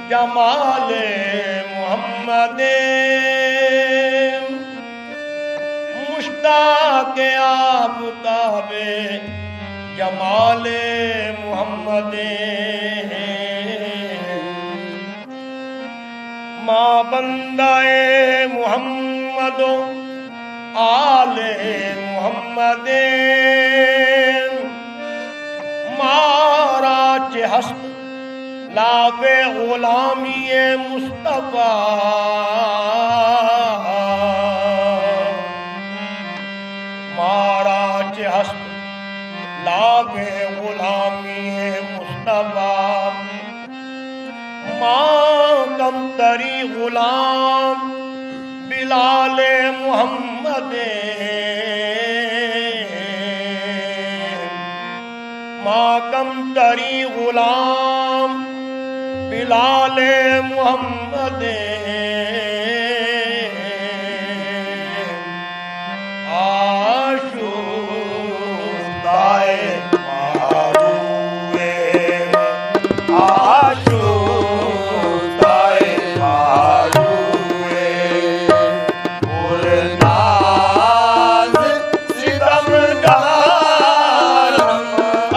जमाले मोहम्मदे मुश्ताक़ आफ़ताबे जमाले मोहम्मदे माँ बंदाए मोहम्मदो आले मोहम्मदे मारा हस्त लावे गुलामी मुस्तफा मारा हस्त लावे गुलामी मुस्तफा माँ कमतरी गुलाम बिलाले मोहम्मदे माँ कमतरी गुलाम बिलाले मोहम्मदे आशूदाए मारूए आशूदाए मारूए गुलनाज सितम गहारम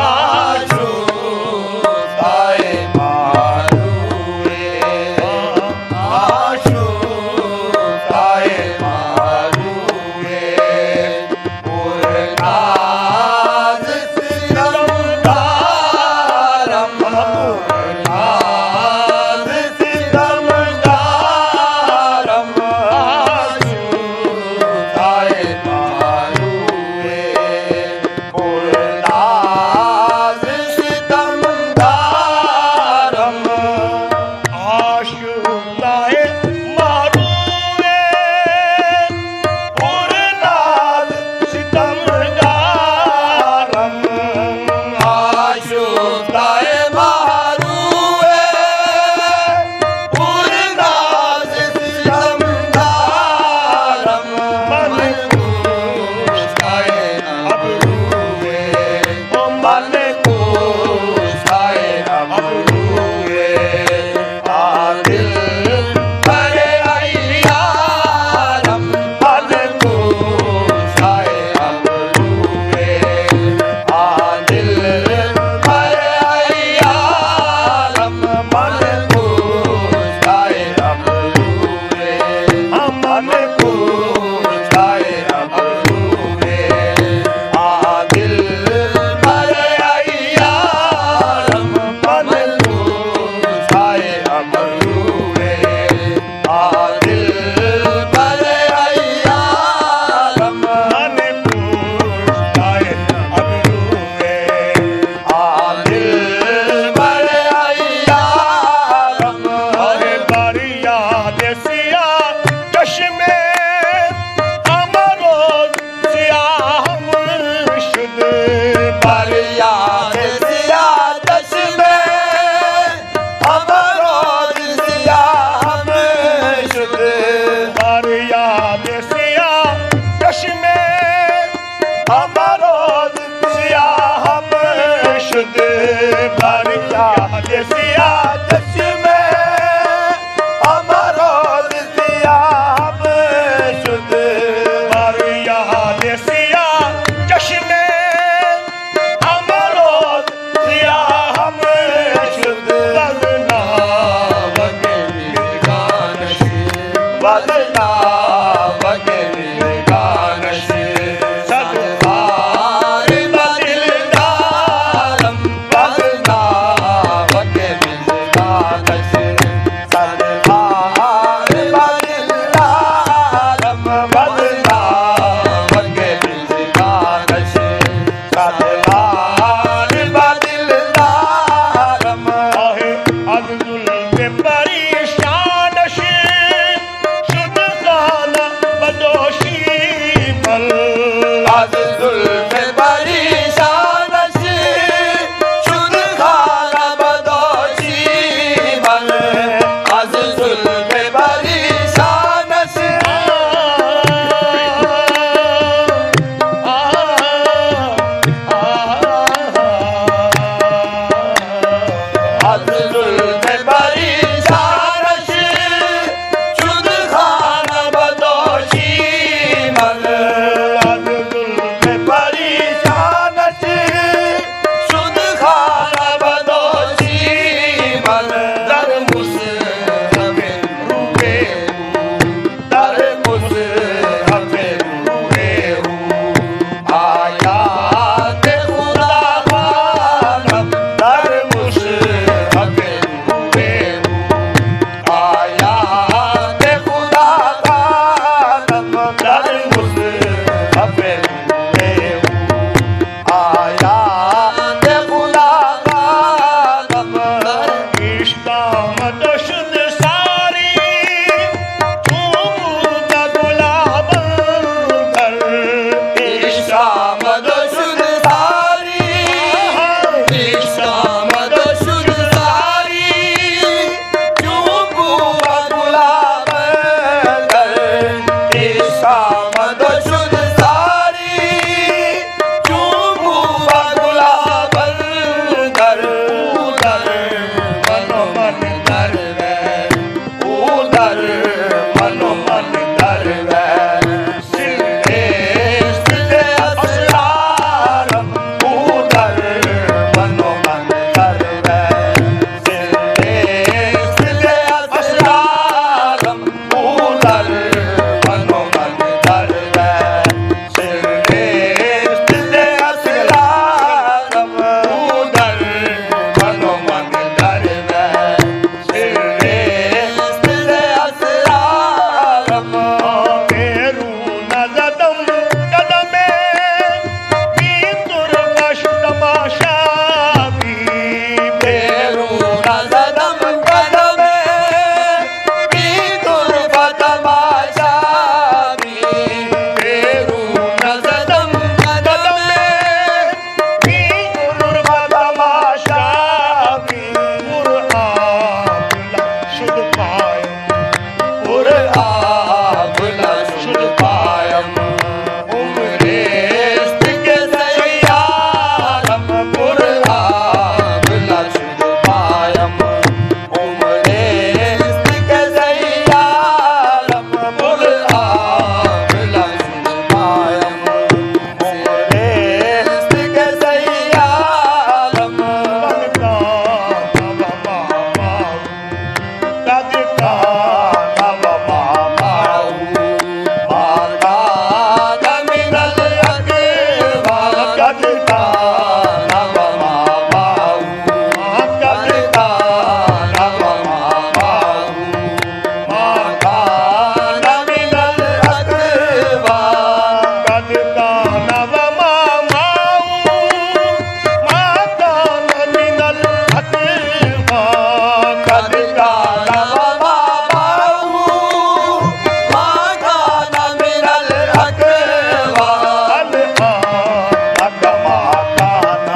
आशूदाए मारूए आशू दरिया देसिया चश्मे हमारो देसिया हम शुद्ध दरिया देसिया चश्मे हमारो दिया हम शुद्ध बदना वगैरह गान से बदना वगैरह गान से सदहार बदिलदारम बदना वगैरह गान से सदहार बदिलदारम बदना वगैरह गान से सदहार बदिलदारम आहे अब्दुल पे परेशान शे शुद्ध गाना बदोशी मल अब्दुल पे परेशान शे शुद्ध गाना बदोशी मल अब्दुल पे परेशान शे अब्दुल पे परेशान शे शुद्ध गाना बदोशी मल अब्दुल पे परेशान शे शुद्ध गाना बदोशी मल दर मुसहबे रूबे दर मुसहबे रूबे आयात खुदा खालम दर मुसहबे रूबे आयात खुदा खालम दर मुसहबे रूबे आयात खुदा खालम इश्कामत शुद्ध सारी झूमूद गुलाब कर इश्कामत शुद्ध सारी इश्कामत शुद्ध सारी झूमूद गुलाब कर इश्कामत शुद्ध सारी झूमूद गुलाब कर उदर मनो मन दर उदर मनो मन दर सिद्धे सिद्धे असरारम उदर मनो मन दर सिद्धे सिद्धे असरारम उदर मनो मन दर सिद्धे सिद्धे असरारम उदर मनो मन दर सिद्धे सिद्धे असरारम मेरू नजदम कदमे बीतुर बशतमाशा भी मेरू नजदम कदमे बीतुर बतमाशा भी मेरू नजदम कदमे बीतुर बतमाशा भी पुरआबला शुद्ध पायम पुरआबला शुद्ध पायम उम्रेस्त के सैयारम पुरआबला शुद्ध पायम उम्रेस्त के सैयारम पुरआबला शुद्ध पायम उम्रेस्त के सैयारम कदका नव मामाऊ कदका नव मामाऊ माता मिनल अकेवा कदका नव मामाऊ कदका नव मामाऊ माता मिनल अकेवा कदका नव मामाऊ माता मिनल अकेवा कदका नव मामाऊ माता मिनल अकेवा अल्लाह अकमा कान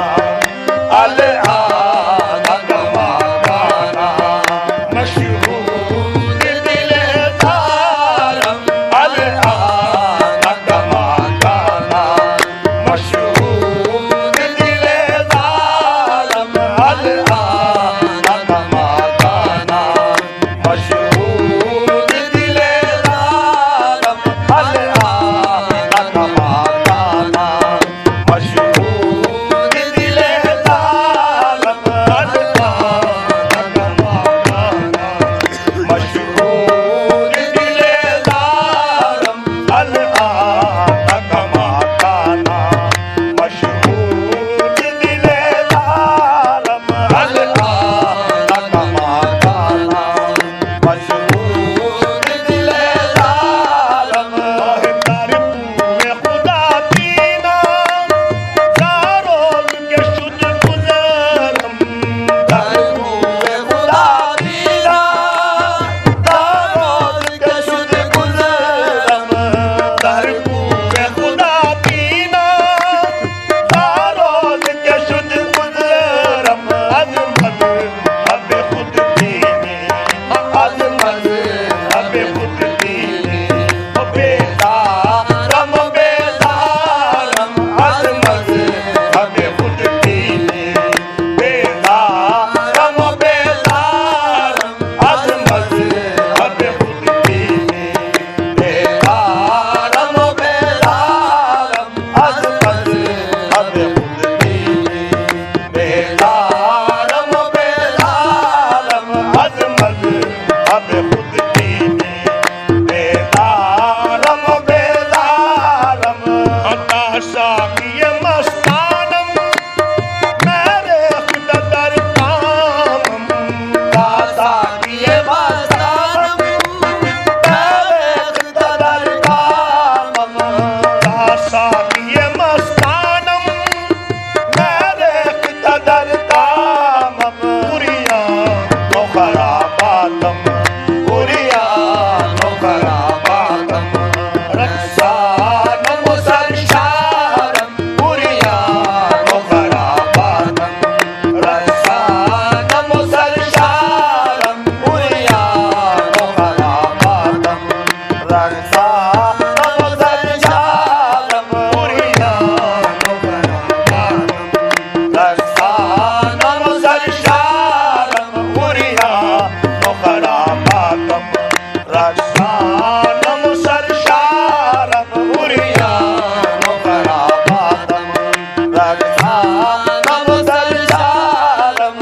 नम सरशालम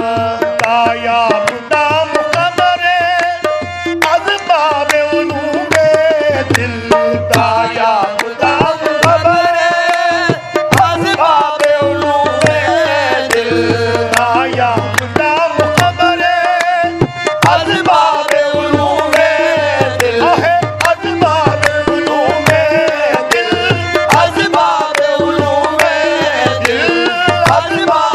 ताया गुदाम कमरे अज़बाब उलूमे दिल ताया गुदाम कमरे अज़बाब उलूमे दिल ताया गुदाम कमरे अज़बाब उलूमे दिल आहे अज़बाब उलूमे दिल अज़बाब उलूमे दिल अज़बाब